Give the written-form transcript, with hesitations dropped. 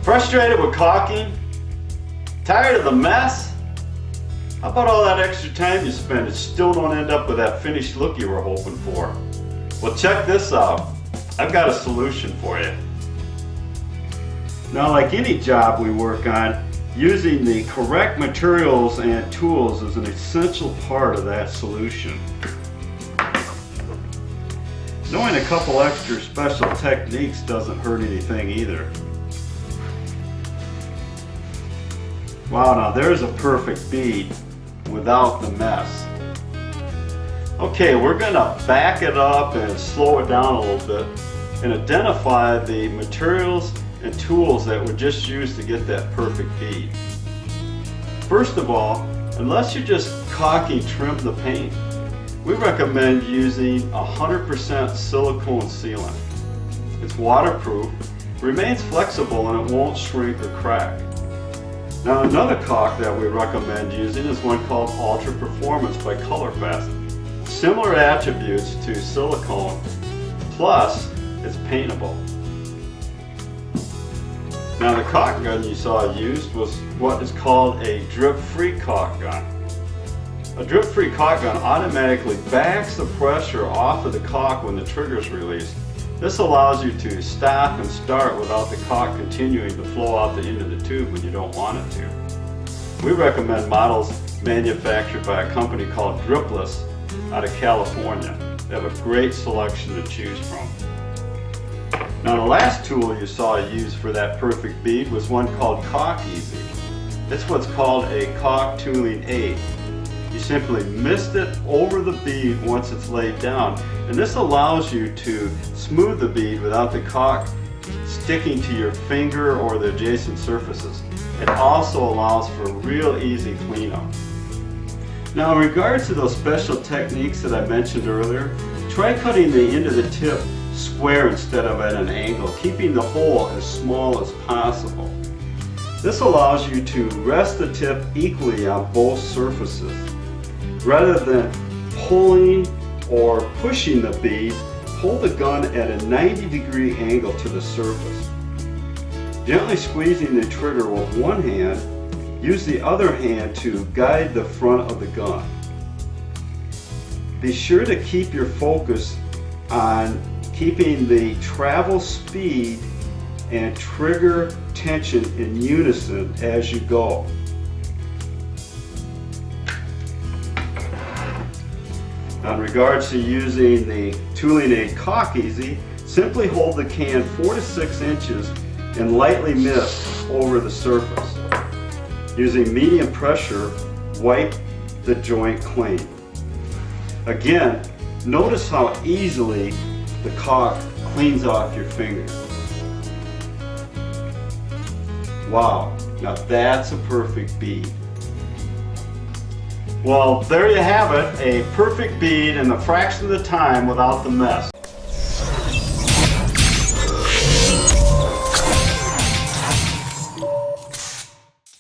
Frustrated with caulking? Tired of the mess? How about all that extra time you spend and still don't end up with that finished look you were hoping for? Well, check this out. I've got a solution for you. Now, like any job we work on, using the correct materials and tools is an essential part of that solution. Knowing a couple extra special techniques doesn't hurt anything either. Wow, now there's a perfect bead without the mess. Okay, we're going to back it up and slow it down a little bit and identify the materials and tools that we just used to get that perfect bead. First of all, unless you're just caulking trim the paint, we recommend using 100% silicone sealant. It's waterproof, remains flexible, and it won't shrink or crack. Now, another caulk that we recommend using is one called Ultra Performance by Colorfast. Similar attributes to silicone, plus it's paintable. Now, the caulk gun you saw used was what is called a drip-free caulk gun. A drip-free caulk gun automatically backs the pressure off of the caulk when the trigger is released. This allows you to stop and start without the caulk continuing to flow out the end of the tube when you don't want it to. We recommend models manufactured by a company called Dripless out of California. They have a great selection to choose from. Now, the last tool you saw used for that perfect bead was one called Caulk-EZ. It's what's called a caulk tooling aid. You simply mist it over the bead once it's laid down, and this allows you to smooth the bead without the caulk sticking to your finger or the adjacent surfaces. It also allows for real easy cleanup. Now, in regards to those special techniques that I mentioned earlier, try cutting the end of the tip square instead of at an angle, keeping the hole as small as possible. This allows you to rest the tip equally on both surfaces. Rather than pulling or pushing the bead, hold the gun at a 90-degree angle to the surface. Gently squeezing the trigger with one hand, use the other hand to guide the front of the gun. Be sure to keep your focus on keeping the travel speed and trigger tension in unison as you go. Now, in regards to using the tooling aid Caulk-EZ, simply hold the can 4 to 6 inches and lightly mist over the surface. Using medium pressure, wipe the joint clean. Again, notice how easily the caulk cleans off your finger. Wow, now that's a perfect bead. Well, there you have it, a perfect bead in a fraction of the time without the mess.